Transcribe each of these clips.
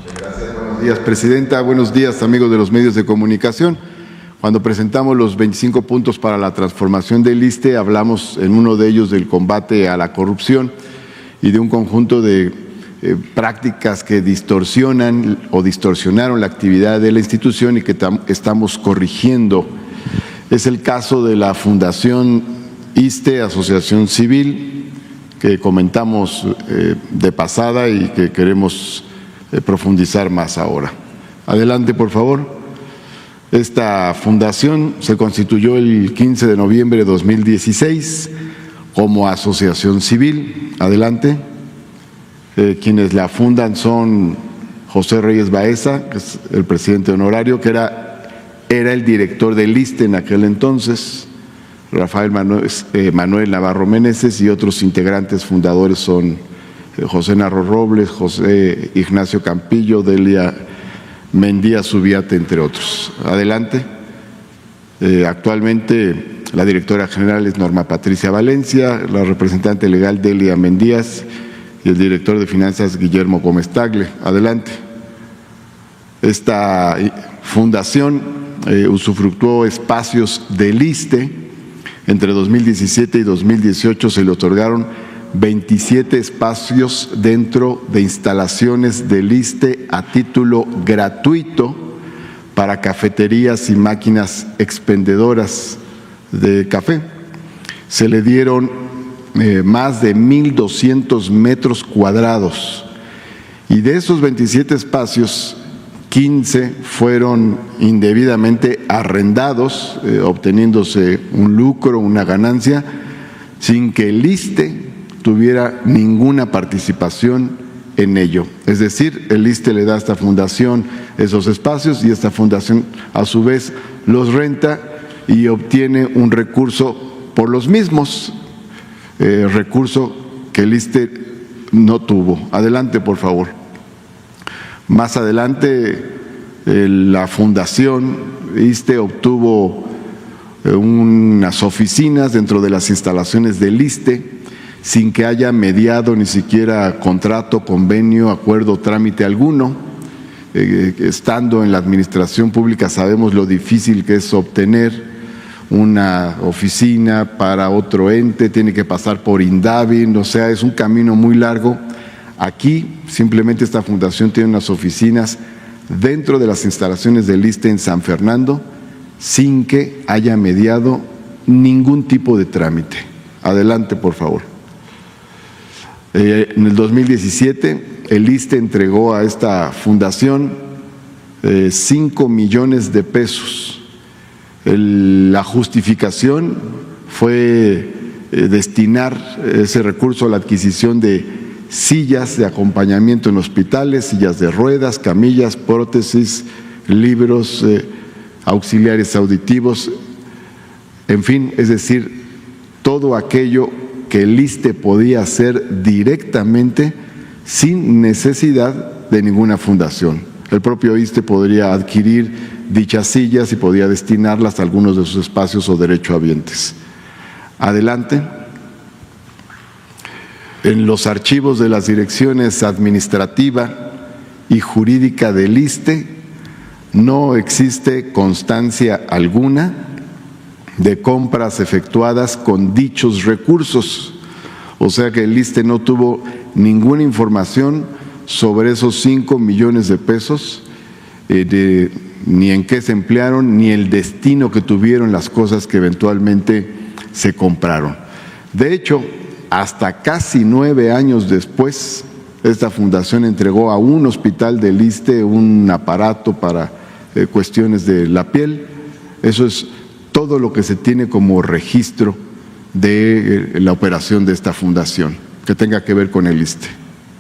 Gracias, buenos días, presidenta. Buenos días, amigos de los medios de comunicación. Cuando presentamos los 25 puntos para la transformación del ISSSTE, hablamos en uno de ellos del combate a la corrupción y de un conjunto de prácticas que distorsionan o distorsionaron la actividad de la institución y que estamos corrigiendo. Es el caso de la Fundación ISSSTE, Asociación Civil, que comentamos de pasada y que queremos profundizar más ahora. Adelante, por favor. Esta fundación se constituyó el 15 de noviembre de 2016 como asociación civil. Adelante. Quienes la fundan son José Reyes Baeza, que es el presidente honorario, que era el director del ISSSTE en aquel entonces, Rafael Manuel Navarro Meneses, y otros integrantes fundadores son José Narro Robles, José Ignacio Campillo, Delia Mendía Subiate, entre otros. Adelante. Actualmente la directora general es Norma Patricia Valencia, la representante legal Delia Mendías y el director de finanzas Guillermo Gómez Tagle. Adelante. Esta fundación usufructuó espacios del ISSSTE. Entre 2017 y 2018 se le otorgaron 27 espacios dentro de instalaciones del ISSSTE a título gratuito para cafeterías y máquinas expendedoras de café. Se le dieron más de 1,200 metros cuadrados y de esos 27 espacios, 15 fueron indebidamente arrendados, obteniéndose un lucro, una ganancia, sin que el ISSSTE tuviera ninguna participación en ello. Es decir, el ISSSTE le da a esta fundación esos espacios y esta fundación a su vez los renta y obtiene un recurso por los mismos, recurso que el ISSSTE no tuvo. Adelante, por favor. Más adelante, la fundación ISSSTE obtuvo unas oficinas dentro de las instalaciones del ISSSTE, sin que haya mediado ni siquiera contrato, convenio, acuerdo, trámite alguno. Estando en la administración pública sabemos lo difícil que es obtener una oficina para otro ente, tiene que pasar por INDAVI, o sea, es un camino muy largo. Aquí simplemente esta fundación tiene unas oficinas dentro de las instalaciones del ISSSTE en San Fernando, sin que haya mediado ningún tipo de trámite. Adelante, por favor. En el 2017, el ISSSTE entregó a esta fundación 5 millones de pesos. La justificación fue destinar ese recurso a la adquisición de sillas de acompañamiento en hospitales, sillas de ruedas, camillas, prótesis, libros, auxiliares auditivos, en fin, es decir, todo aquello que el ISSSTE podía hacer directamente sin necesidad de ninguna fundación. El propio ISSSTE podría adquirir dichas sillas y podía destinarlas a algunos de sus espacios o derechohabientes. Adelante. En los archivos de las direcciones administrativa y jurídica del ISSSTE no existe constancia alguna de compras efectuadas con dichos recursos, o sea que el ISSSTE no tuvo ninguna información sobre esos 5 millones de pesos, ni en qué se emplearon, ni el destino que tuvieron las cosas que eventualmente se compraron. De hecho, hasta casi 9 años después, esta fundación entregó a un hospital del ISSSTE un aparato para cuestiones de la piel. Eso es todo lo que se tiene como registro de la operación de esta fundación, que tenga que ver con el ISSSTE.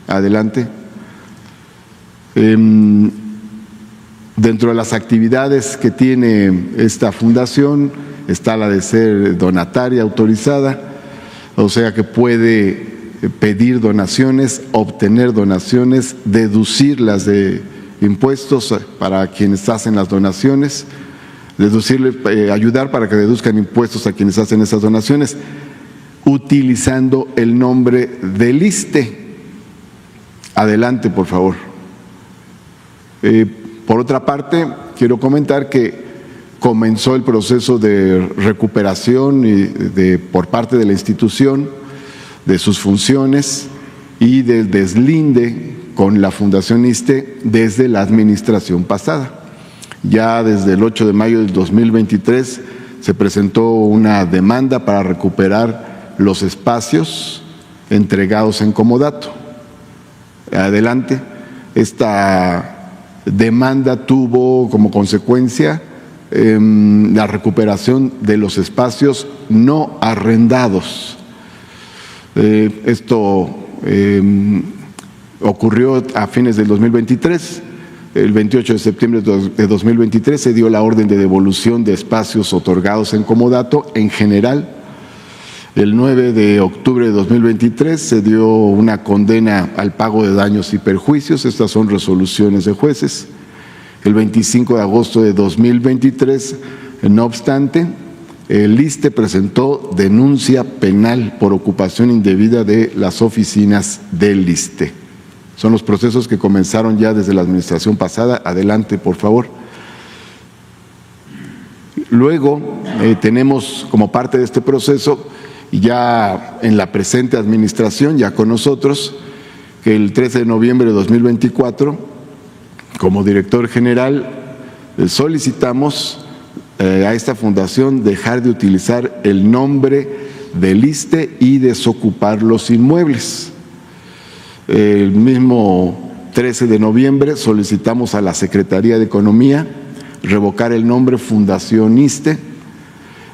Adelante. Dentro de las actividades que tiene esta fundación está la de ser donataria autorizada, o sea que puede pedir donaciones, obtener donaciones, deducirlas de impuestos para quienes hacen las donaciones, ayudar para que deduzcan impuestos a quienes hacen esas donaciones, utilizando el nombre del ISSSTE. Adelante, por favor. Por otra parte, quiero comentar que comenzó el proceso de recuperación por parte de la institución de sus funciones y del deslinde con la Fundación ISSSTE desde la administración pasada. Ya desde el 8 de mayo del 2023 se presentó una demanda para recuperar los espacios entregados en comodato. Adelante. Esta demanda tuvo como consecuencia la recuperación de los espacios no arrendados. Esto ocurrió a fines del 2023. El 28 de septiembre de 2023 se dio la orden de devolución de espacios otorgados en comodato en general. El 9 de octubre de 2023 se dio una condena al pago de daños y perjuicios. Estas son resoluciones de jueces. El 25 de agosto de 2023, no obstante, el ISSSTE presentó denuncia penal por ocupación indebida de las oficinas del ISSSTE. Son los procesos que comenzaron ya desde la administración pasada. Adelante, por favor. Luego tenemos como parte de este proceso, ya en la presente administración, ya con nosotros, que el 13 de noviembre de 2024, como director general, solicitamos a esta fundación dejar de utilizar el nombre del ISSSTE y desocupar los inmuebles. El mismo 13 de noviembre solicitamos a la Secretaría de Economía revocar el nombre Fundación ISSSTE.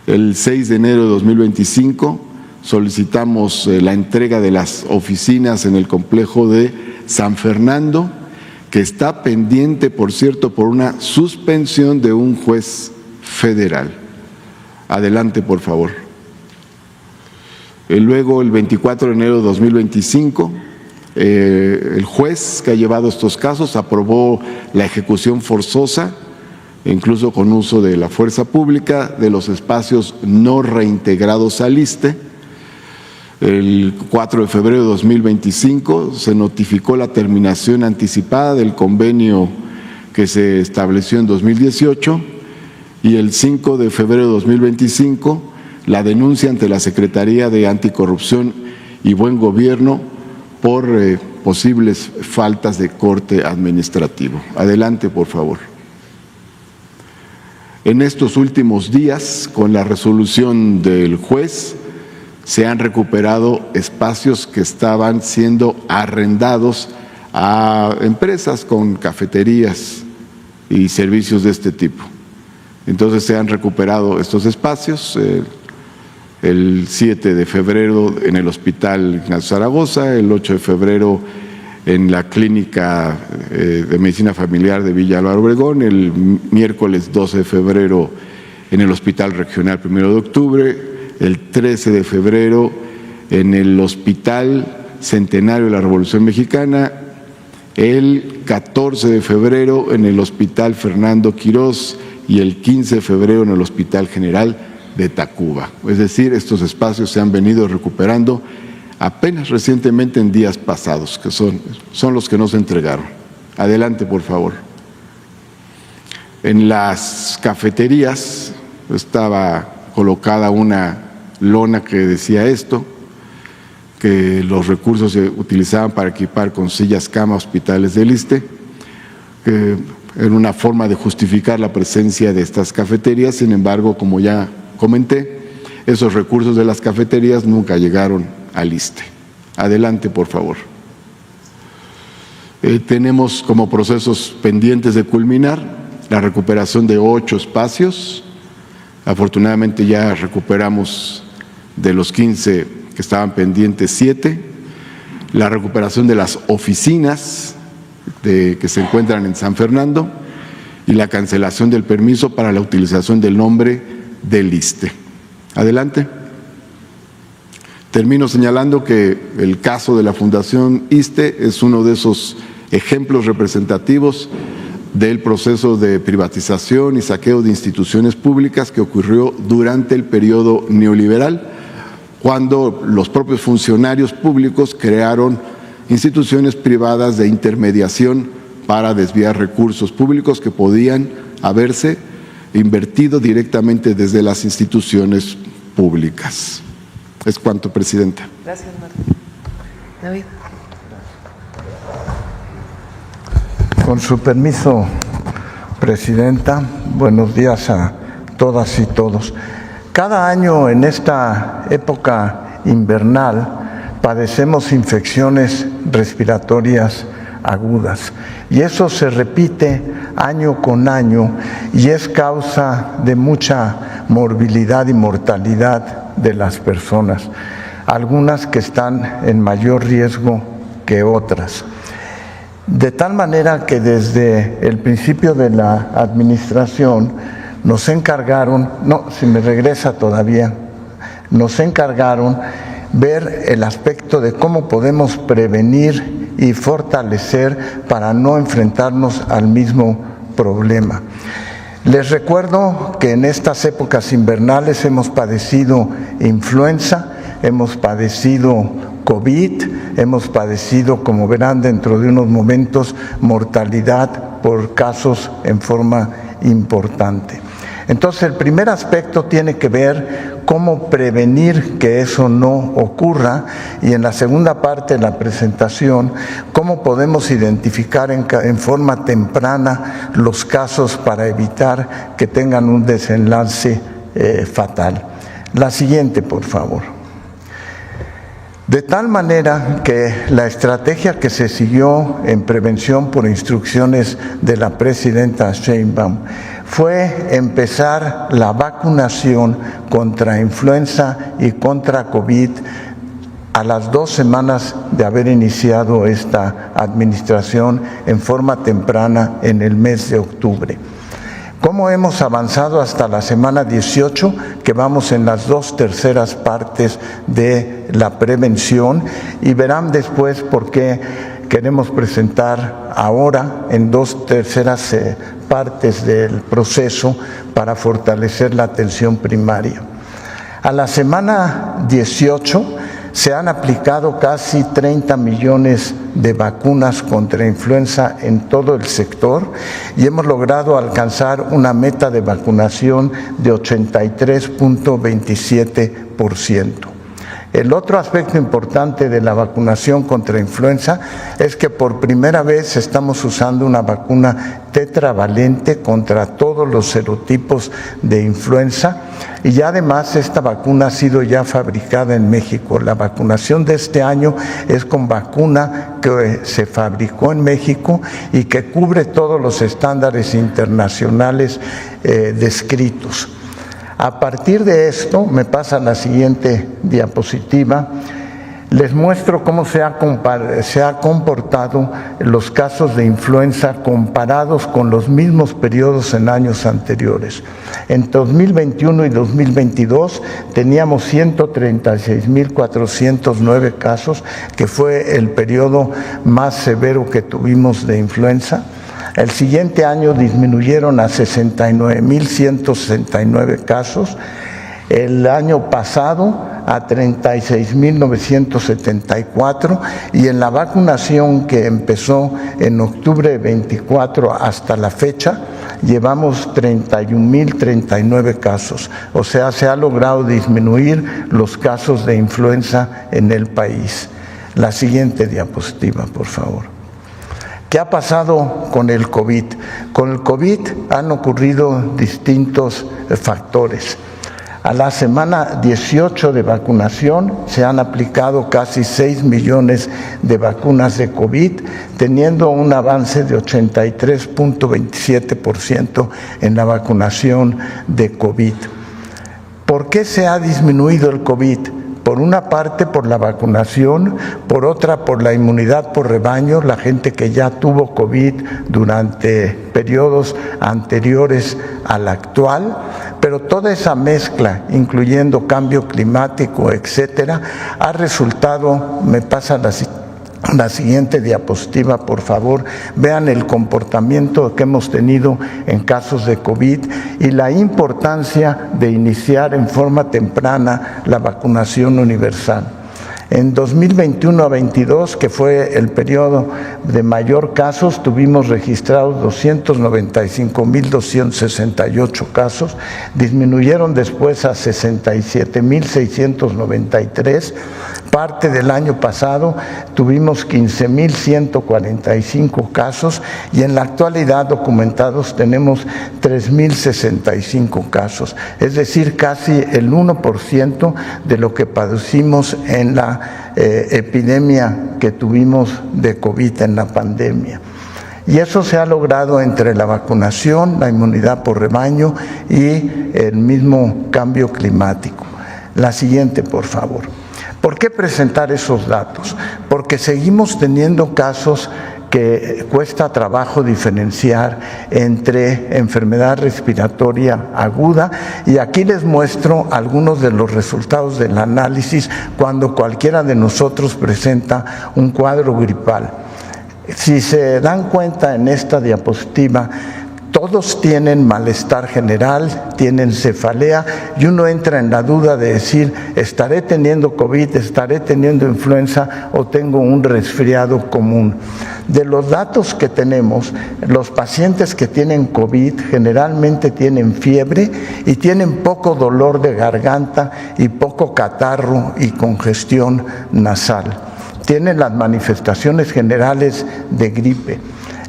El 6 de enero de 2025 solicitamos la entrega de las oficinas en el complejo de San Fernando, que está pendiente, por cierto, por una suspensión de un juez federal. Adelante, por favor. Luego, el 24 de enero de 2025, el juez que ha llevado estos casos aprobó la ejecución forzosa, incluso con uso de la fuerza pública, de los espacios no reintegrados al ISSSTE. El 4 de febrero de 2025 se notificó la terminación anticipada del convenio que se estableció en 2018 y el 5 de febrero de 2025 la denuncia ante la Secretaría de Anticorrupción y Buen Gobierno por posibles faltas de corte administrativo. Adelante, por favor. En estos últimos días, con la resolución del juez, se han recuperado espacios que estaban siendo arrendados a empresas con cafeterías y servicios de este tipo. Entonces se han recuperado estos espacios. El 7 de febrero en el Hospital Ignacio Zaragoza, el 8 de febrero en la Clínica de Medicina Familiar de Villa Álvaro Obregón, el miércoles 12 de febrero en el Hospital Regional 1 de octubre, el 13 de febrero en el Hospital Centenario de la Revolución Mexicana, el 14 de febrero en el Hospital Fernando Quirós y el 15 de febrero en el Hospital General de Tacuba. Es decir, estos espacios se han venido recuperando apenas recientemente en días pasados, que son los que nos entregaron. Adelante, por favor. En las cafeterías estaba colocada una lona que decía esto, que los recursos se utilizaban para equipar con sillas cama hospitales del ISSSTE, que era una forma de justificar la presencia de estas cafeterías. Sin embargo, como ya comenté, esos recursos de las cafeterías nunca llegaron al ISSSTE. Adelante, por favor. Tenemos como procesos pendientes de culminar la recuperación de 8 espacios. Afortunadamente ya recuperamos de los 15 que estaban pendientes 7. La recuperación de las oficinas que se encuentran en San Fernando y la cancelación del permiso para la utilización del nombre del ISSSTE. Adelante. Termino señalando que el caso de la Fundación ISSSTE es uno de esos ejemplos representativos del proceso de privatización y saqueo de instituciones públicas que ocurrió durante el periodo neoliberal, cuando los propios funcionarios públicos crearon instituciones privadas de intermediación para desviar recursos públicos que podían haberse invertido directamente desde las instituciones públicas. Es cuanto, Presidenta. Gracias, Martín. David. Con su permiso, Presidenta, buenos días a todas y todos. Cada año en esta época invernal padecemos infecciones respiratorias agudas y eso se repite año con año y es causa de mucha morbilidad y mortalidad de las personas, algunas que están en mayor riesgo que otras. De tal manera que desde el principio de la administración nos encargaron, nos encargaron ver el aspecto de cómo podemos prevenir y fortalecer para no enfrentarnos al mismo problema. Les recuerdo que en estas épocas invernales hemos padecido influenza, hemos padecido COVID, hemos padecido, como verán dentro de unos momentos, mortalidad por casos en forma importante. Entonces, el primer aspecto tiene que ver cómo prevenir que eso no ocurra y en la segunda parte de la presentación, cómo podemos identificar en forma temprana los casos para evitar que tengan un desenlace fatal. La siguiente, por favor. De tal manera que la estrategia que se siguió en prevención por instrucciones de la presidenta Sheinbaum fue empezar la vacunación contra influenza y contra COVID a las 2 semanas de haber iniciado esta administración en forma temprana en el mes de octubre. ¿Cómo hemos avanzado hasta la semana 18? Que vamos en las 2/3 partes de la prevención y verán después por qué queremos presentar ahora en 2/3 partes del proceso para fortalecer la atención primaria. A la semana 18 se han aplicado casi 30 millones de vacunas contra influenza en todo el sector y hemos logrado alcanzar una meta de vacunación de 83.27%. El otro aspecto importante de la vacunación contra influenza es que por primera vez estamos usando una vacuna tetravalente contra todos los serotipos de influenza y ya además esta vacuna ha sido ya fabricada en México. La vacunación de este año es con vacuna que se fabricó en México y que cubre todos los estándares internacionales descritos. A partir de esto, me pasa la siguiente diapositiva, les muestro cómo se ha comportado los casos de influenza comparados con los mismos periodos en años anteriores. En 2021 y 2022 teníamos 136.409 casos, que fue el periodo más severo que tuvimos de influenza. El siguiente año disminuyeron a 69.169 casos, el año pasado a 36.974 y en la vacunación que empezó en octubre 24 hasta la fecha llevamos 31.039 casos, o sea, se ha logrado disminuir los casos de influenza en el país. La siguiente diapositiva, por favor. ¿Qué ha pasado con el COVID? Con el COVID han ocurrido distintos factores. A la semana 18 de vacunación se han aplicado casi 6 millones de vacunas de COVID, teniendo un avance de 83.27% en la vacunación de COVID. ¿Por qué se ha disminuido el COVID? Por una parte por la vacunación, por otra por la inmunidad por rebaño, la gente que ya tuvo COVID durante periodos anteriores al actual, pero toda esa mezcla, incluyendo cambio climático, etcétera, ha resultado, me pasa la siguiente diapositiva, por favor, vean el comportamiento que hemos tenido en casos de COVID y la importancia de iniciar en forma temprana la vacunación universal. En 2021 a 22, que fue el periodo de mayor casos, tuvimos registrados 295.268 casos, disminuyeron después a 67.693. Parte del año pasado tuvimos 15.145 casos y en la actualidad documentados tenemos 3.065 casos, es decir, casi el 1% de lo que padecimos en la epidemia que tuvimos de COVID en la pandemia. Y eso se ha logrado entre la vacunación, la inmunidad por rebaño y el mismo cambio climático. La siguiente, por favor. ¿Por qué presentar esos datos? Porque seguimos teniendo casos que cuesta trabajo diferenciar entre enfermedad respiratoria aguda, y aquí les muestro algunos de los resultados del análisis cuando cualquiera de nosotros presenta un cuadro gripal. Si se dan cuenta en esta diapositiva, todos tienen malestar general, tienen cefalea, y uno entra en la duda de decir, ¿estaré teniendo COVID, estaré teniendo influenza o tengo un resfriado común? De los datos que tenemos, los pacientes que tienen COVID generalmente tienen fiebre y tienen poco dolor de garganta y poco catarro y congestión nasal. Tienen las manifestaciones generales de gripe.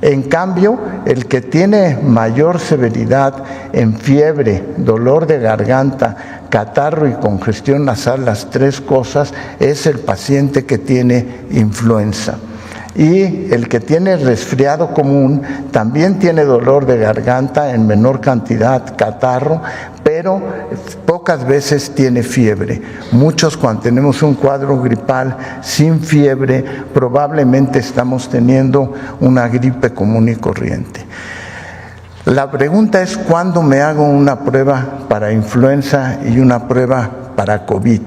En cambio, el que tiene mayor severidad en fiebre, dolor de garganta, catarro y congestión nasal, las tres cosas, es el paciente que tiene influenza. Y el que tiene resfriado común también tiene dolor de garganta en menor cantidad, catarro, pero pocas veces tiene fiebre. Muchos, cuando tenemos un cuadro gripal sin fiebre, probablemente estamos teniendo una gripe común y corriente. La pregunta es, ¿cuándo me hago una prueba para influenza y una prueba para COVID?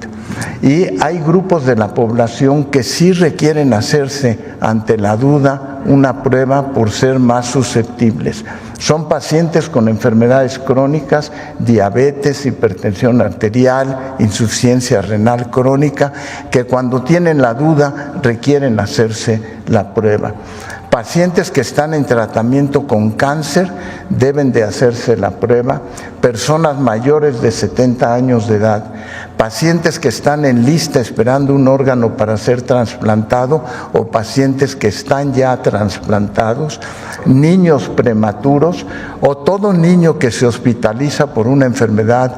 Y hay grupos de la población que sí requieren hacerse ante la duda una prueba por ser más susceptibles. Son pacientes con enfermedades crónicas, diabetes, hipertensión arterial, insuficiencia renal crónica, que cuando tienen la duda requieren hacerse la prueba. Pacientes que están en tratamiento con cáncer deben de hacerse la prueba, personas mayores de 70 años de edad, pacientes que están en lista esperando un órgano para ser trasplantado o pacientes que están ya trasplantados, niños prematuros o todo niño que se hospitaliza por una enfermedad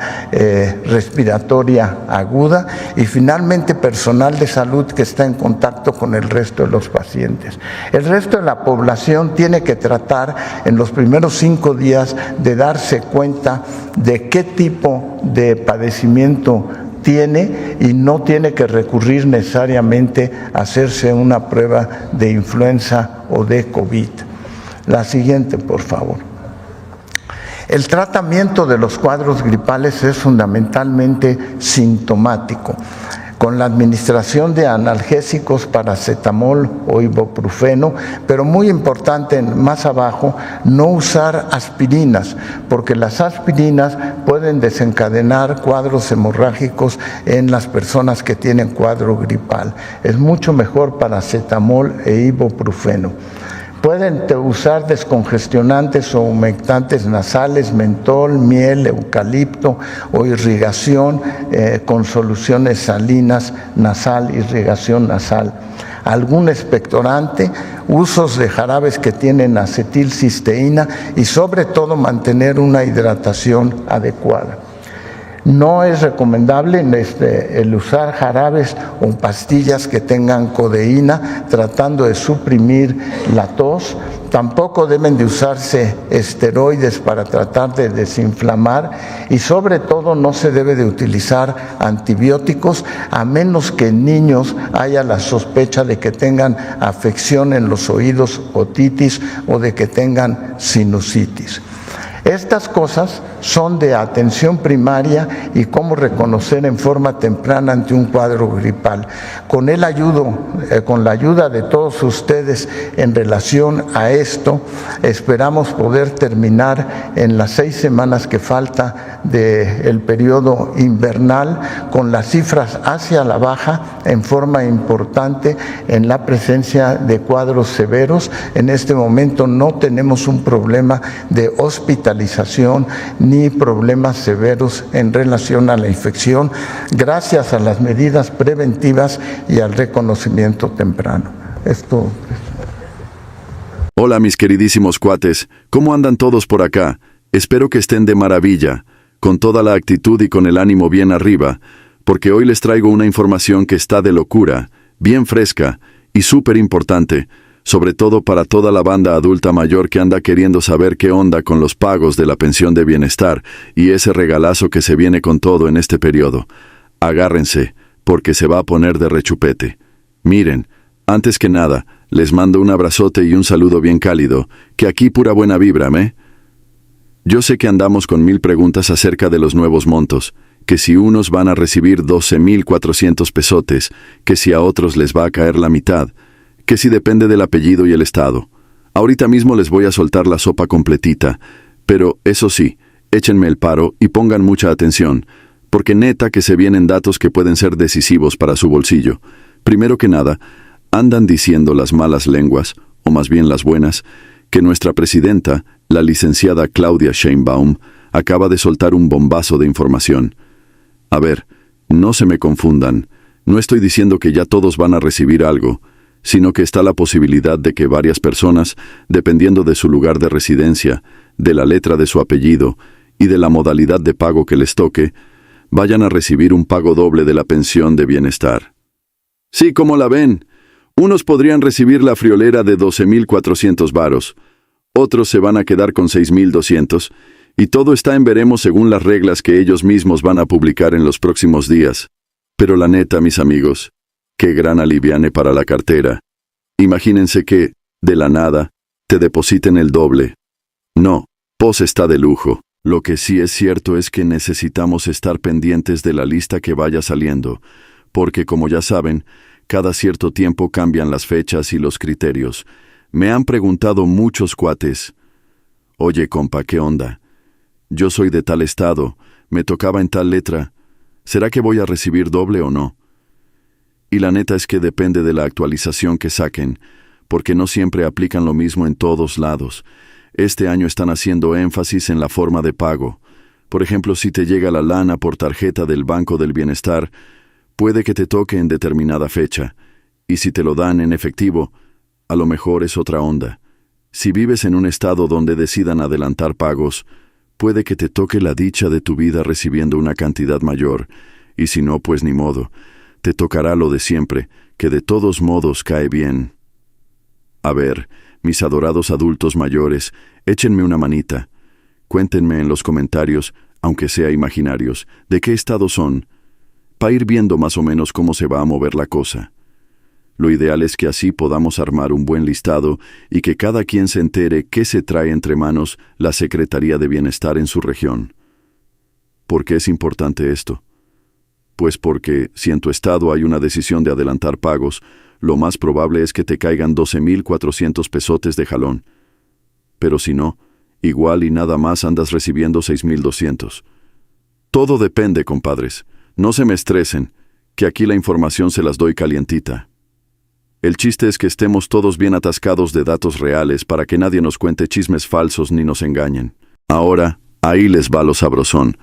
respiratoria aguda, y finalmente personal de salud que está en contacto con el resto de los pacientes. El resto de la población tiene que tratar en los primeros 5 días de darse cuenta de qué tipo de padecimiento tiene y no tiene que recurrir necesariamente a hacerse una prueba de influenza o de COVID. La siguiente, por favor. El tratamiento de los cuadros gripales es fundamentalmente sintomático, con la administración de analgésicos, paracetamol o ibuprofeno, pero muy importante más abajo, no usar aspirinas, porque las aspirinas pueden desencadenar cuadros hemorrágicos en las personas que tienen cuadro gripal. Es mucho mejor paracetamol e ibuprofeno. Pueden usar descongestionantes o humectantes nasales, mentol, miel, eucalipto o irrigación con soluciones salinas nasal, irrigación nasal. Algún expectorante, usos de jarabes que tienen acetilcisteína y sobre todo mantener una hidratación adecuada. No es recomendable el usar jarabes o pastillas que tengan codeína tratando de suprimir la tos. Tampoco deben de usarse esteroides para tratar de desinflamar, y sobre todo no se debe de utilizar antibióticos a menos que en niños haya la sospecha de que tengan afección en los oídos, otitis, o de que tengan sinusitis. Estas cosas son de atención primaria y cómo reconocer en forma temprana ante un cuadro gripal. Con la ayuda de todos ustedes en relación a esto, esperamos poder terminar en las 6 semanas que falta del periodo invernal con las cifras hacia la baja en forma importante en la presencia de cuadros severos. En este momento no tenemos un problema de hospitalización ni problemas severos en relación a la infección, gracias a las medidas preventivas y al reconocimiento temprano. Esto. Hola mis queridísimos cuates, ¿cómo andan todos por acá? Espero que estén de maravilla, con toda la actitud y con el ánimo bien arriba, porque hoy les traigo una información que está de locura, bien fresca y súper importante, sobre todo para toda la banda adulta mayor que anda queriendo saber qué onda con los pagos de la pensión de bienestar y ese regalazo que se viene con todo en este periodo. Agárrense, porque se va a poner de rechupete. Miren, antes que nada, les mando un abrazote y un saludo bien cálido, que aquí pura buena vibra, ¿me? Yo sé que andamos con 1000 preguntas acerca de los nuevos montos, que si unos van a recibir 12,400 pesotes, que si a otros les va a caer la mitad, que si depende del apellido y el estado. Ahorita mismo les voy a soltar la sopa completita, pero eso sí, échenme el paro y pongan mucha atención, porque neta que se vienen datos que pueden ser decisivos para su bolsillo. Primero que nada, andan diciendo las malas lenguas, o más bien las buenas, que nuestra presidenta, la licenciada Claudia Sheinbaum, acaba de soltar un bombazo de información. A ver, no se me confundan, no estoy diciendo que ya todos van a recibir algo, sino que está la posibilidad de que varias personas, dependiendo de su lugar de residencia, de la letra de su apellido y de la modalidad de pago que les toque, vayan a recibir un pago doble de la pensión de bienestar. Sí, como la ven, unos podrían recibir la friolera de 12,400 varos, otros se van a quedar con 6,200, y todo está en veremos según las reglas que ellos mismos van a publicar en los próximos días. Pero la neta, mis amigos, qué gran aliviane para la cartera. Imagínense que, de la nada, te depositen el doble. No, POS está de lujo. Lo que sí es cierto es que necesitamos estar pendientes de la lista que vaya saliendo, porque como ya saben, cada cierto tiempo cambian las fechas y los criterios. Me han preguntado muchos cuates, oye compa, ¿qué onda? Yo soy de tal estado, me tocaba en tal letra, ¿será que voy a recibir doble o no? Y la neta es que depende de la actualización que saquen, porque no siempre aplican lo mismo en todos lados. Este año están haciendo énfasis en la forma de pago. Por ejemplo, si te llega la lana por tarjeta del Banco del Bienestar, puede que te toque en determinada fecha, y si te lo dan en efectivo, a lo mejor es otra onda. Si vives en un estado donde decidan adelantar pagos, puede que te toque la dicha de tu vida recibiendo una cantidad mayor, y si no, pues ni modo. Te tocará lo de siempre, que de todos modos cae bien. A ver, mis adorados adultos mayores, échenme una manita. Cuéntenme en los comentarios, aunque sea imaginarios, de qué estado son, para ir viendo más o menos cómo se va a mover la cosa. Lo ideal es que así podamos armar un buen listado y que cada quien se entere qué se trae entre manos la Secretaría de Bienestar en su región. ¿Por qué es importante esto? Pues porque, si en tu estado hay una decisión de adelantar pagos, lo más probable es que te caigan 12,400 pesotes de jalón. Pero si no, igual y nada más andas recibiendo 6,200. Todo depende, compadres. No se me estresen, que aquí la información se las doy calientita. El chiste es que estemos todos bien atascados de datos reales para que nadie nos cuente chismes falsos ni nos engañen. Ahora, ahí les va lo sabrosón.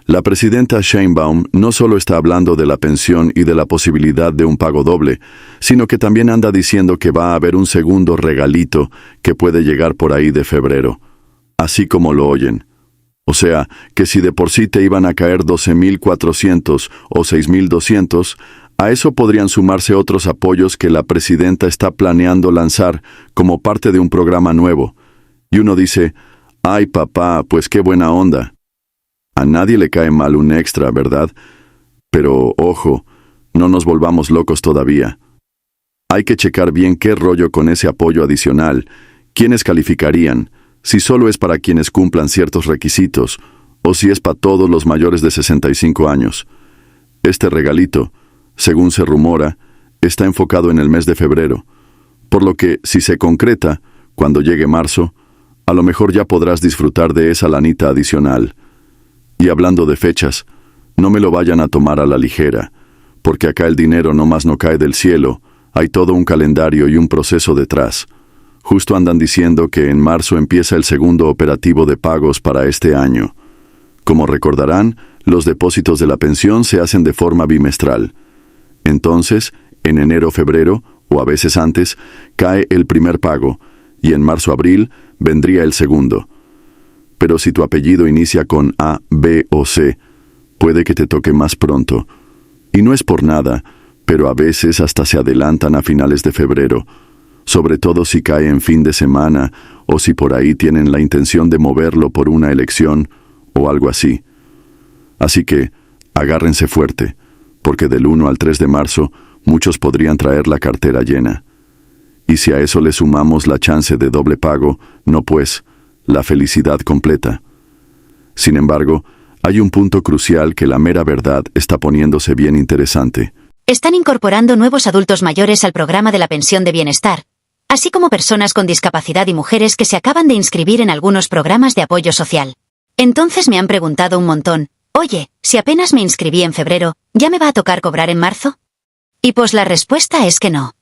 La presidenta Sheinbaum no solo está hablando de la pensión y de la posibilidad de un pago doble, sino que también anda diciendo que va a haber un segundo regalito que puede llegar por ahí de febrero. Así como lo oyen. O sea, que si de por sí te iban a caer 12,400 o 6,200, a eso podrían sumarse otros apoyos que la presidenta está planeando lanzar como parte de un programa nuevo. Y uno dice, ay papá, pues qué buena onda. A nadie le cae mal un extra, ¿verdad? Pero, ojo, no nos volvamos locos todavía. Hay que checar bien qué rollo con ese apoyo adicional, quiénes calificarían, si solo es para quienes cumplan ciertos requisitos, o si es para todos los mayores de 65 años. Este regalito, según se rumora, está enfocado en el mes de febrero, por lo que, si se concreta, cuando llegue marzo, a lo mejor ya podrás disfrutar de esa lanita adicional. Y hablando de fechas, no me lo vayan a tomar a la ligera, porque acá el dinero nomás no cae del cielo, hay todo un calendario y un proceso detrás. Justo andan diciendo que en marzo empieza el segundo operativo de pagos para este año. Como recordarán, los depósitos de la pensión se hacen de forma bimestral. Entonces, en enero-febrero, o a veces antes, cae el primer pago, y en marzo-abril vendría el segundo. Pero si tu apellido inicia con A, B o C, puede que te toque más pronto. Y no es por nada, pero a veces hasta se adelantan a finales de febrero, sobre todo si cae en fin de semana o si por ahí tienen la intención de moverlo por una elección o algo así. Así que, agárrense fuerte, porque del 1 al 3 de marzo muchos podrían traer la cartera llena. Y si a eso le sumamos la chance de doble pago, no pues, la felicidad completa. Sin embargo, hay un punto crucial que la mera verdad está poniéndose bien interesante. Están incorporando nuevos adultos mayores al programa de la pensión de bienestar, así como personas con discapacidad y mujeres que se acaban de inscribir en algunos programas de apoyo social. Entonces me han preguntado un montón, oye, si apenas me inscribí en febrero, ¿ya me va a tocar cobrar en marzo? Y pues la respuesta es que no.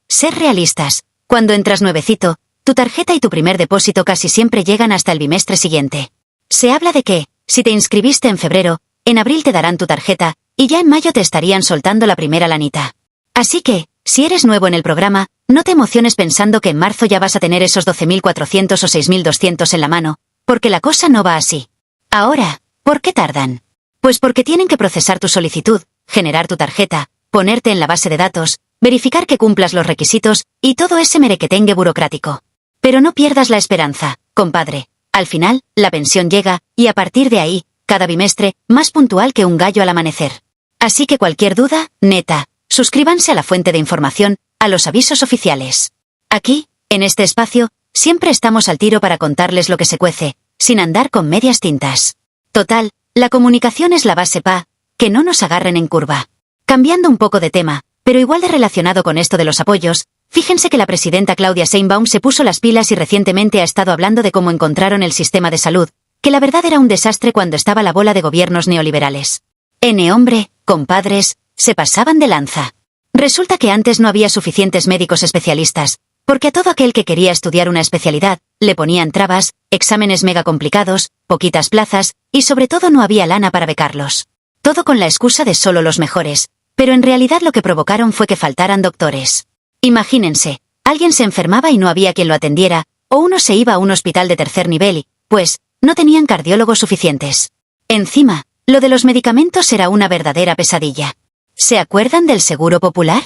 Ser realistas, cuando entras nuevecito, tu tarjeta y tu primer depósito casi siempre llegan hasta el bimestre siguiente. Se habla de que, si te inscribiste en febrero, en abril te darán tu tarjeta, y ya en mayo te estarían soltando la primera lanita. Así que, si eres nuevo en el programa, no te emociones pensando que en marzo ya vas a tener esos 12.400 o 6.200 en la mano, porque la cosa no va así. Ahora, ¿por qué tardan? Pues porque tienen que procesar tu solicitud, generar tu tarjeta, ponerte en la base de datos, verificar que cumplas los requisitos, y todo ese merequetengue burocrático. Pero no pierdas la esperanza, compadre. Al final, la pensión llega, y a partir de ahí, cada bimestre, más puntual que un gallo al amanecer. Así que cualquier duda, neta, suscríbanse a la fuente de información, a los avisos oficiales. Aquí, en este espacio, siempre estamos al tiro para contarles lo que se cuece, sin andar con medias tintas. Total, la comunicación es la base que no nos agarren en curva. Cambiando un poco de tema, pero igual de relacionado con esto de los apoyos, fíjense que la presidenta Claudia Sheinbaum se puso las pilas y recientemente ha estado hablando de cómo encontraron el sistema de salud, que la verdad era un desastre cuando estaba la bola de gobiernos neoliberales. Hombre, compadres, se pasaban de lanza. Resulta que antes no había suficientes médicos especialistas, porque a todo aquel que quería estudiar una especialidad, le ponían trabas, exámenes mega complicados, poquitas plazas, y sobre todo no había lana para becarlos. Todo con la excusa de solo los mejores, pero en realidad lo que provocaron fue que faltaran doctores. Imagínense, alguien se enfermaba y no había quien lo atendiera, o uno se iba a un hospital de tercer nivel y, pues, no tenían cardiólogos suficientes. Encima, lo de los medicamentos era una verdadera pesadilla. ¿Se acuerdan del Seguro Popular?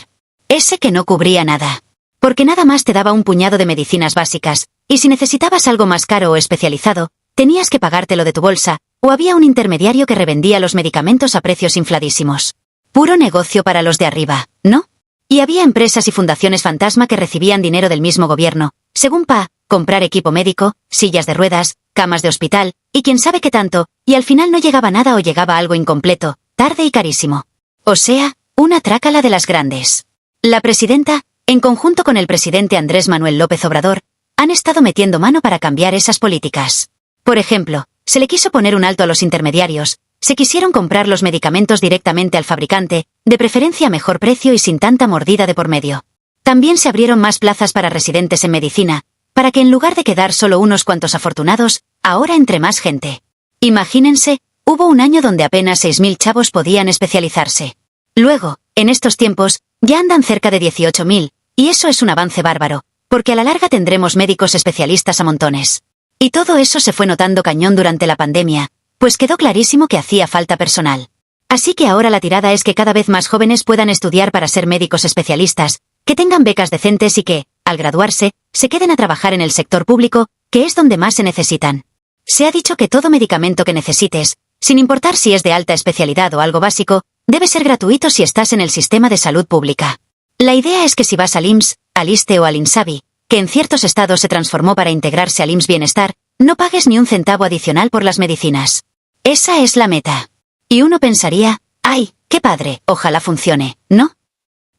Ese que no cubría nada. Porque nada más te daba un puñado de medicinas básicas, y si necesitabas algo más caro o especializado, tenías que pagártelo de tu bolsa, o había un intermediario que revendía los medicamentos a precios infladísimos. Puro negocio para los de arriba, ¿no? Y había empresas y fundaciones fantasma que recibían dinero del mismo gobierno, según comprar equipo médico, sillas de ruedas, camas de hospital, y quién sabe qué tanto, y al final no llegaba nada o llegaba algo incompleto, tarde y carísimo. O sea, una trácala de las grandes. La presidenta, en conjunto con el presidente Andrés Manuel López Obrador, han estado metiendo mano para cambiar esas políticas. Por ejemplo, se le quiso poner un alto a los intermediarios, se quisieron comprar los medicamentos directamente al fabricante, de preferencia a mejor precio y sin tanta mordida de por medio. También se abrieron más plazas para residentes en medicina, para que en lugar de quedar solo unos cuantos afortunados, ahora entre más gente. Imagínense, hubo un año donde apenas 6.000 chavos podían especializarse. Luego, en estos tiempos, ya andan cerca de 18.000, y eso es un avance bárbaro, porque a la larga tendremos médicos especialistas a montones. Y todo eso se fue notando cañón durante la pandemia, pues quedó clarísimo que hacía falta personal. Así que ahora la tirada es que cada vez más jóvenes puedan estudiar para ser médicos especialistas, que tengan becas decentes y que, al graduarse, se queden a trabajar en el sector público, que es donde más se necesitan. Se ha dicho que todo medicamento que necesites, sin importar si es de alta especialidad o algo básico, debe ser gratuito si estás en el sistema de salud pública. La idea es que si vas al IMSS, al ISSSTE o al INSABI, que en ciertos estados se transformó para integrarse al IMSS Bienestar, no pagues ni un centavo adicional por las medicinas. Esa es la meta. Y uno pensaría, ¡ay, qué padre! Ojalá funcione, ¿no?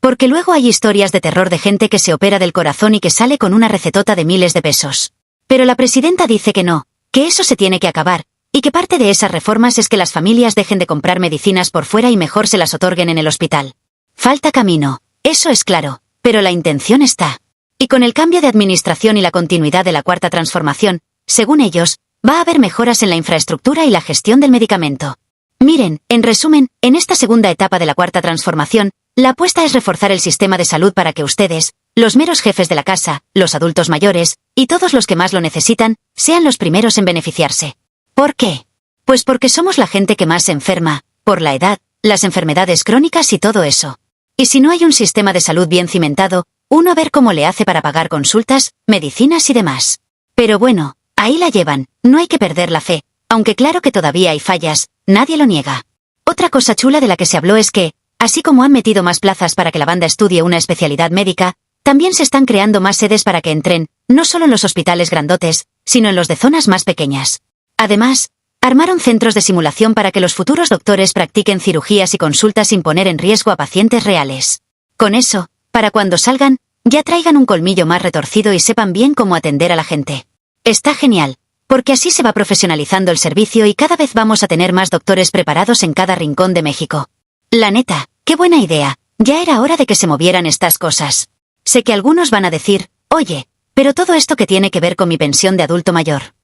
Porque luego hay historias de terror de gente que se opera del corazón y que sale con una recetota de miles de pesos. Pero la presidenta dice que no, que eso se tiene que acabar, y que parte de esas reformas es que las familias dejen de comprar medicinas por fuera y mejor se las otorguen en el hospital. Falta camino, eso es claro, pero la intención está. Y con el cambio de administración y la continuidad de la Cuarta Transformación, según ellos, va a haber mejoras en la infraestructura y la gestión del medicamento. Miren, en resumen, en esta segunda etapa de la Cuarta Transformación, la apuesta es reforzar el sistema de salud para que ustedes, los meros jefes de la casa, los adultos mayores, y todos los que más lo necesitan, sean los primeros en beneficiarse. ¿Por qué? Pues porque somos la gente que más se enferma, por la edad, las enfermedades crónicas y todo eso. Y si no hay un sistema de salud bien cimentado, uno a ver cómo le hace para pagar consultas, medicinas y demás. Pero bueno, ahí la llevan, no hay que perder la fe, aunque claro que todavía hay fallas, nadie lo niega. Otra cosa chula de la que se habló es que, así como han metido más plazas para que la banda estudie una especialidad médica, también se están creando más sedes para que entren, no solo en los hospitales grandotes, sino en los de zonas más pequeñas. Además, armaron centros de simulación para que los futuros doctores practiquen cirugías y consultas sin poner en riesgo a pacientes reales. Con eso, para cuando salgan, ya traigan un colmillo más retorcido y sepan bien cómo atender a la gente. Está genial, porque así se va profesionalizando el servicio y cada vez vamos a tener más doctores preparados en cada rincón de México. La neta, qué buena idea, ya era hora de que se movieran estas cosas. Sé que algunos van a decir, oye, pero todo esto que tiene que ver con mi pensión de adulto mayor.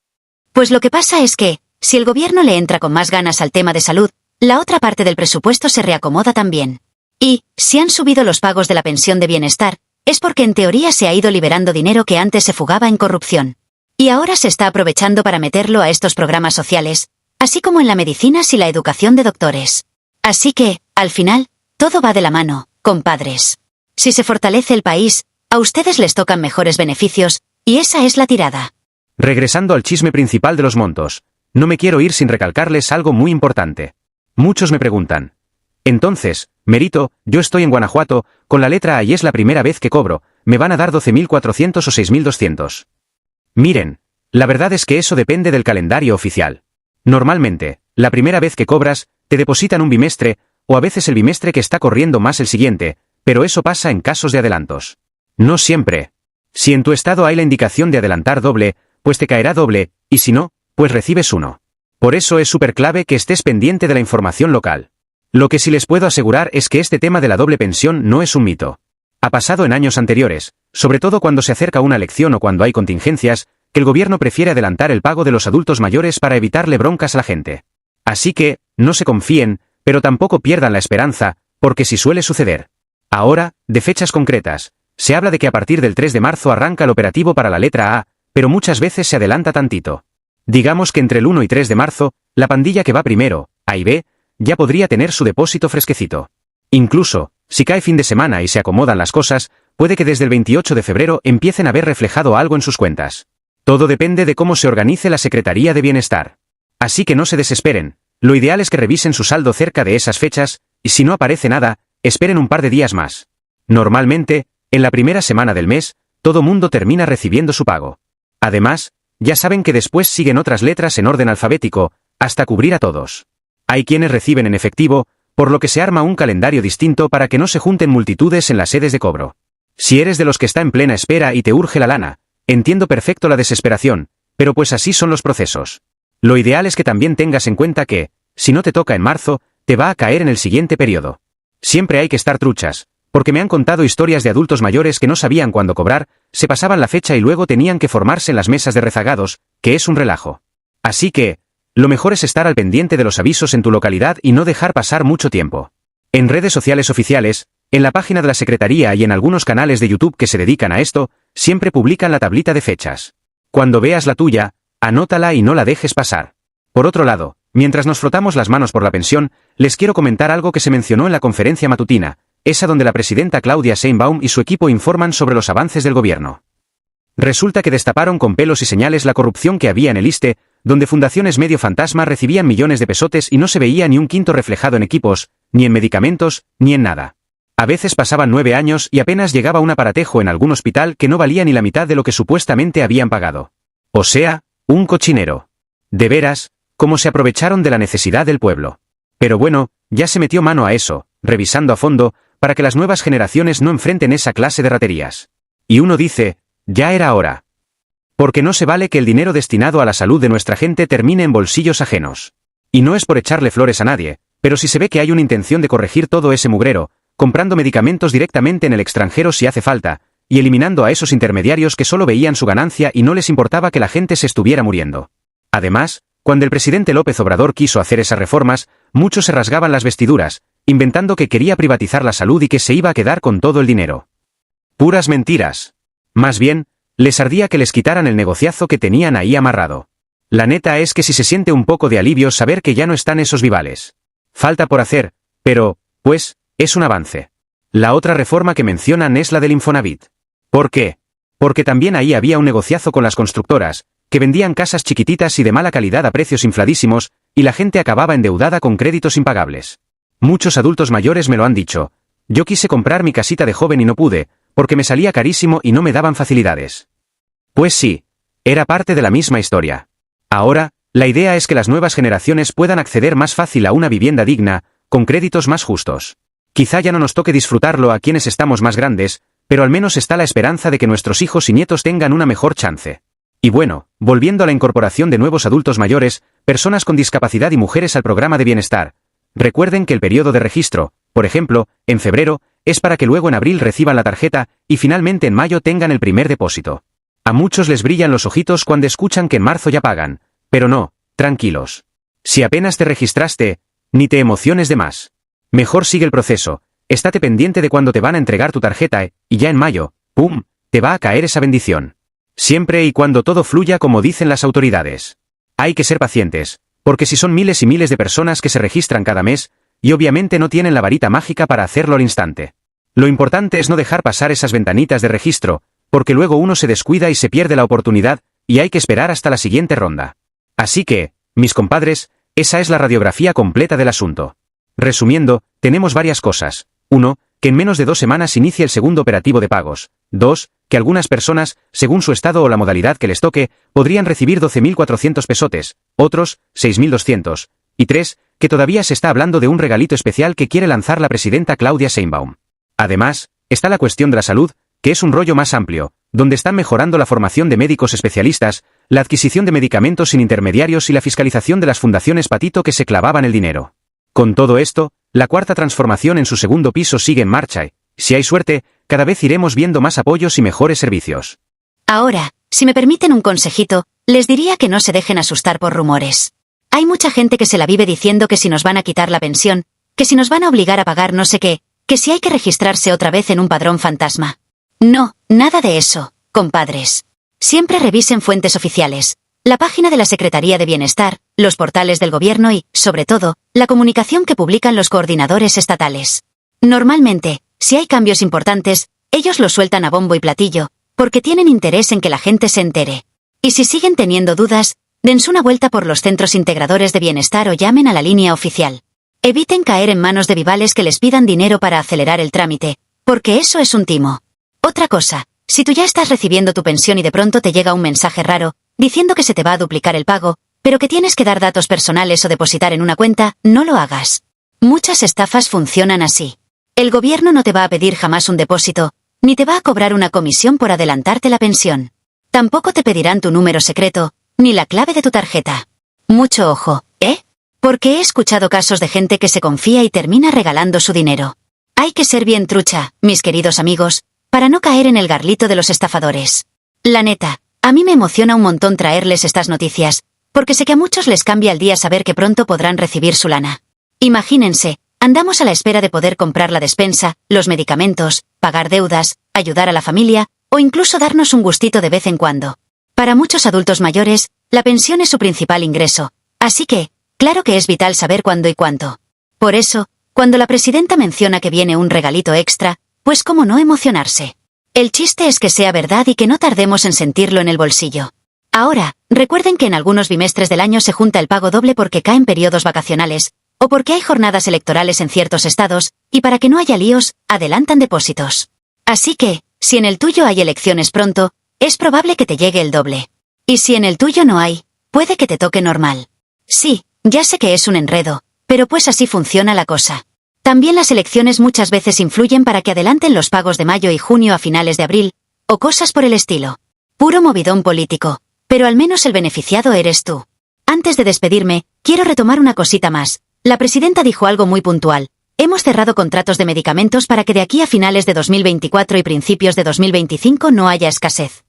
Pues lo que pasa es que, si el gobierno le entra con más ganas al tema de salud, la otra parte del presupuesto se reacomoda también. Y, si han subido los pagos de la pensión de bienestar, es porque en teoría se ha ido liberando dinero que antes se fugaba en corrupción. Y ahora se está aprovechando para meterlo a estos programas sociales, así como en la medicina y la educación de doctores. Así que, al final, todo va de la mano, compadres. Si se fortalece el país, a ustedes les tocan mejores beneficios, y esa es la tirada. Regresando al chisme principal de los montos, no me quiero ir sin recalcarles algo muy importante. Muchos me preguntan. Entonces, Merito, yo estoy en Guanajuato, con la letra A y es la primera vez que cobro, ¿me van a dar 12.400 o 6.200? Miren, la verdad es que eso depende del calendario oficial. Normalmente, la primera vez que cobras, te depositan un bimestre, o a veces el bimestre que está corriendo más el siguiente, pero eso pasa en casos de adelantos. No siempre. Si en tu estado hay la indicación de adelantar doble, pues te caerá doble, y si no, pues recibes uno. Por eso es súper clave que estés pendiente de la información local. Lo que sí les puedo asegurar es que este tema de la doble pensión no es un mito. Ha pasado en años anteriores, sobre todo cuando se acerca una elección o cuando hay contingencias, que el gobierno prefiere adelantar el pago de los adultos mayores para evitarle broncas a la gente. Así que, no se confíen, pero tampoco pierdan la esperanza, porque sí suele suceder. Ahora, de fechas concretas, se habla de que a partir del 3 de marzo arranca el operativo para la letra A, pero muchas veces se adelanta tantito. Digamos que entre el 1 y 3 de marzo, la pandilla que va primero, A y B, ya podría tener su depósito fresquecito. Incluso, si cae fin de semana y se acomodan las cosas, puede que desde el 28 de febrero empiecen a ver reflejado algo en sus cuentas. Todo depende de cómo se organice la Secretaría de Bienestar. Así que no se desesperen, lo ideal es que revisen su saldo cerca de esas fechas, y si no aparece nada, esperen un par de días más. Normalmente, en la primera semana del mes, todo mundo termina recibiendo su pago. Además, ya saben que después siguen otras letras en orden alfabético, hasta cubrir a todos. Hay quienes reciben en efectivo, por lo que se arma un calendario distinto para que no se junten multitudes en las sedes de cobro. Si eres de los que está en plena espera y te urge la lana, entiendo perfecto la desesperación, pero pues así son los procesos. Lo ideal es que también tengas en cuenta que, si no te toca en marzo, te va a caer en el siguiente periodo. Siempre hay que estar truchas, porque me han contado historias de adultos mayores que no sabían cuándo cobrar, se pasaban la fecha y luego tenían que formarse en las mesas de rezagados, que es un relajo. Así que, lo mejor es estar al pendiente de los avisos en tu localidad y no dejar pasar mucho tiempo. En redes sociales oficiales, en la página de la Secretaría y en algunos canales de YouTube que se dedican a esto, siempre publican la tablita de fechas. Cuando veas la tuya, anótala y no la dejes pasar. Por otro lado, mientras nos frotamos las manos por la pensión, les quiero comentar algo que se mencionó en la conferencia matutina, esa donde la presidenta Claudia Sheinbaum y su equipo informan sobre los avances del gobierno. Resulta que destaparon con pelos y señales la corrupción que había en el ISSSTE, donde fundaciones medio fantasma recibían millones de pesotes y no se veía ni un quinto reflejado en equipos, ni en medicamentos, ni en nada. A veces pasaban 9 años y apenas llegaba un aparatejo en algún hospital que no valía ni la mitad de lo que supuestamente habían pagado. O sea, un cochinero. De veras, cómo se aprovecharon de la necesidad del pueblo. Pero bueno, ya se metió mano a eso, revisando a fondo, para que las nuevas generaciones no enfrenten esa clase de raterías. Y uno dice, ya era hora. Porque no se vale que el dinero destinado a la salud de nuestra gente termine en bolsillos ajenos. Y no es por echarle flores a nadie, pero si se ve que hay una intención de corregir todo ese mugrero, comprando medicamentos directamente en el extranjero si hace falta, y eliminando a esos intermediarios que solo veían su ganancia y no les importaba que la gente se estuviera muriendo. Además, cuando el presidente López Obrador quiso hacer esas reformas, muchos se rasgaban las vestiduras, inventando que quería privatizar la salud y que se iba a quedar con todo el dinero. Puras mentiras. Más bien, les ardía que les quitaran el negociazo que tenían ahí amarrado. La neta es que si se siente un poco de alivio saber que ya no están esos vivales. Falta por hacer, pero, pues, es un avance. La otra reforma que mencionan es la del Infonavit. ¿Por qué? Porque también ahí había un negociazo con las constructoras, que vendían casas chiquititas y de mala calidad a precios infladísimos, y la gente acababa endeudada con créditos impagables. Muchos adultos mayores me lo han dicho. Yo quise comprar mi casita de joven y no pude, porque me salía carísimo y no me daban facilidades. Pues sí, era parte de la misma historia. Ahora, la idea es que las nuevas generaciones puedan acceder más fácil a una vivienda digna, con créditos más justos. Quizá ya no nos toque disfrutarlo a quienes estamos más grandes, pero al menos está la esperanza de que nuestros hijos y nietos tengan una mejor chance. Y bueno, volviendo a la incorporación de nuevos adultos mayores, personas con discapacidad y mujeres al programa de bienestar, recuerden que el periodo de registro, por ejemplo, en febrero, es para que luego en abril reciban la tarjeta y finalmente en mayo tengan el primer depósito. A muchos les brillan los ojitos cuando escuchan que en marzo ya pagan, pero no, tranquilos. Si apenas te registraste, ni te emociones de más. Mejor sigue el proceso, estate pendiente de cuándo te van a entregar tu tarjeta y ya en mayo, ¡pum!, te va a caer esa bendición. Siempre y cuando todo fluya como dicen las autoridades. Hay que ser pacientes, porque si son miles y miles de personas que se registran cada mes, y obviamente no tienen la varita mágica para hacerlo al instante. Lo importante es no dejar pasar esas ventanitas de registro, porque luego uno se descuida y se pierde la oportunidad, y hay que esperar hasta la siguiente ronda. Así que, mis compadres, esa es la radiografía completa del asunto. Resumiendo, tenemos varias cosas. 1, que en menos de 2 semanas inicie el segundo operativo de pagos. 2, que algunas personas, según su estado o la modalidad que les toque, podrían recibir 12.400 pesotes, otros, 6.200. Y 3, que todavía se está hablando de un regalito especial que quiere lanzar la presidenta Claudia Sheinbaum. Además, está la cuestión de la salud, que es un rollo más amplio, donde están mejorando la formación de médicos especialistas, la adquisición de medicamentos sin intermediarios y la fiscalización de las fundaciones patito que se clavaban el dinero. Con todo esto, la cuarta transformación en su segundo piso sigue en marcha y, si hay suerte, cada vez iremos viendo más apoyos y mejores servicios. Ahora, si me permiten un consejito, les diría que no se dejen asustar por rumores. Hay mucha gente que se la vive diciendo que si nos van a quitar la pensión, que si nos van a obligar a pagar no sé qué, que si hay que registrarse otra vez en un padrón fantasma. No, nada de eso, compadres. Siempre revisen fuentes oficiales, la página de la Secretaría de Bienestar, los portales del gobierno y, sobre todo, la comunicación que publican los coordinadores estatales. Normalmente, si hay cambios importantes, ellos los sueltan a bombo y platillo, porque tienen interés en que la gente se entere. Y si siguen teniendo dudas, dense una vuelta por los centros integradores de bienestar o llamen a la línea oficial. Eviten caer en manos de vivales que les pidan dinero para acelerar el trámite, porque eso es un timo. Otra cosa, si tú ya estás recibiendo tu pensión y de pronto te llega un mensaje raro, diciendo que se te va a duplicar el pago, pero que tienes que dar datos personales o depositar en una cuenta, no lo hagas. Muchas estafas funcionan así. El gobierno no te va a pedir jamás un depósito, ni te va a cobrar una comisión por adelantarte la pensión. Tampoco te pedirán tu número secreto, ni la clave de tu tarjeta. Mucho ojo, ¿eh? Porque he escuchado casos de gente que se confía y termina regalando su dinero. Hay que ser bien trucha, mis queridos amigos, para no caer en el garlito de los estafadores. La neta, a mí me emociona un montón traerles estas noticias, porque sé que a muchos les cambia el día saber que pronto podrán recibir su lana. Imagínense, andamos a la espera de poder comprar la despensa, los medicamentos, pagar deudas, ayudar a la familia, o incluso darnos un gustito de vez en cuando. Para muchos adultos mayores, la pensión es su principal ingreso, así que, claro que es vital saber cuándo y cuánto. Por eso, cuando la presidenta menciona que viene un regalito extra, pues cómo no emocionarse. El chiste es que sea verdad y que no tardemos en sentirlo en el bolsillo. Ahora, recuerden que en algunos bimestres del año se junta el pago doble porque caen periodos vacacionales, o porque hay jornadas electorales en ciertos estados, y para que no haya líos, adelantan depósitos. Así que, si en el tuyo hay elecciones pronto, es probable que te llegue el doble. Y si en el tuyo no hay, puede que te toque normal. Sí, ya sé que es un enredo, pero pues así funciona la cosa. También las elecciones muchas veces influyen para que adelanten los pagos de mayo y junio a finales de abril, o cosas por el estilo. Puro movidón político, pero al menos el beneficiado eres tú. Antes de despedirme, quiero retomar una cosita más. La presidenta dijo algo muy puntual. Hemos cerrado contratos de medicamentos para que de aquí a finales de 2024 y principios de 2025 no haya escasez.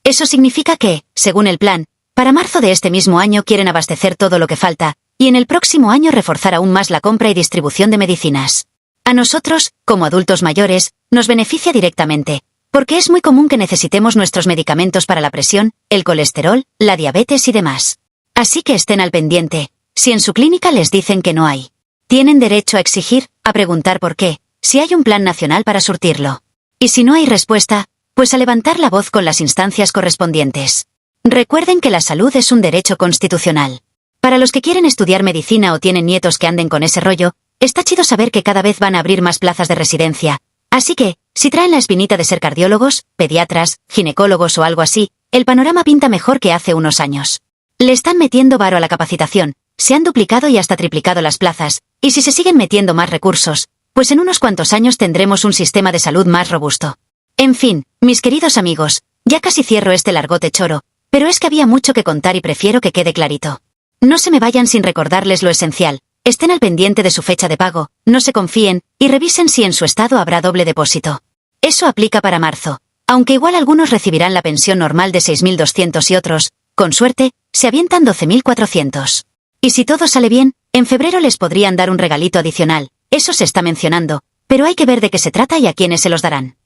Eso significa que, según el plan, para marzo de este mismo año quieren abastecer todo lo que falta, y en el próximo año reforzar aún más la compra y distribución de medicinas. A nosotros, como adultos mayores, nos beneficia directamente, porque es muy común que necesitemos nuestros medicamentos para la presión, el colesterol, la diabetes y demás. Así que estén al pendiente, si en su clínica les dicen que no hay. Tienen derecho a exigir, a preguntar por qué, si hay un plan nacional para surtirlo. Y si no hay respuesta, pues a levantar la voz con las instancias correspondientes. Recuerden que la salud es un derecho constitucional. Para los que quieren estudiar medicina o tienen nietos que anden con ese rollo, está chido saber que cada vez van a abrir más plazas de residencia. Así que, si traen la espinita de ser cardiólogos, pediatras, ginecólogos o algo así, el panorama pinta mejor que hace unos años. Le están metiendo varo a la capacitación, se han duplicado y hasta triplicado las plazas, y si se siguen metiendo más recursos, pues en unos cuantos años tendremos un sistema de salud más robusto. En fin, mis queridos amigos, ya casi cierro este largote choro, pero es que había mucho que contar y prefiero que quede clarito. No se me vayan sin recordarles lo esencial, estén al pendiente de su fecha de pago, no se confíen, y revisen si en su estado habrá doble depósito. Eso aplica para marzo, aunque igual algunos recibirán la pensión normal de 6.200 y otros, con suerte, se avientan 12.400. Y si todo sale bien, en febrero les podrían dar un regalito adicional, eso se está mencionando, pero hay que ver de qué se trata y a quiénes se los darán.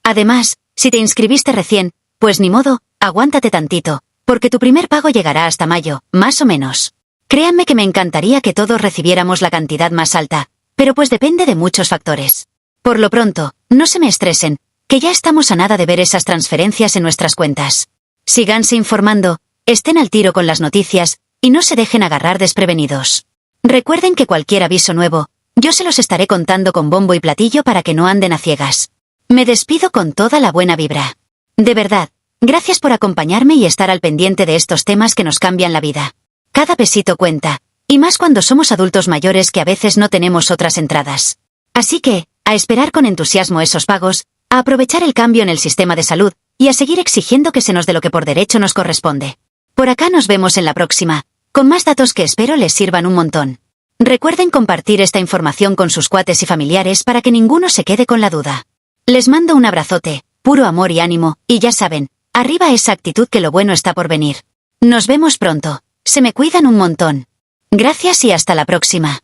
Además, si te inscribiste recién, pues ni modo, aguántate tantito, porque tu primer pago llegará hasta mayo, más o menos. Créanme que me encantaría que todos recibiéramos la cantidad más alta, pero pues depende de muchos factores. Por lo pronto, no se me estresen, que ya estamos a nada de ver esas transferencias en nuestras cuentas. Síganse informando, estén al tiro con las noticias, y no se dejen agarrar desprevenidos. Recuerden que cualquier aviso nuevo, yo se los estaré contando con bombo y platillo para que no anden a ciegas. Me despido con toda la buena vibra. De verdad, gracias por acompañarme y estar al pendiente de estos temas que nos cambian la vida. Cada pesito cuenta, y más cuando somos adultos mayores que a veces no tenemos otras entradas. Así que, a esperar con entusiasmo esos pagos, a aprovechar el cambio en el sistema de salud, y a seguir exigiendo que se nos dé lo que por derecho nos corresponde. Por acá nos vemos en la próxima, con más datos que espero les sirvan un montón. Recuerden compartir esta información con sus cuates y familiares para que ninguno se quede con la duda. Les mando un abrazote, puro amor y ánimo, y ya saben, arriba esa actitud que lo bueno está por venir. Nos vemos pronto, se me cuidan un montón. Gracias y hasta la próxima.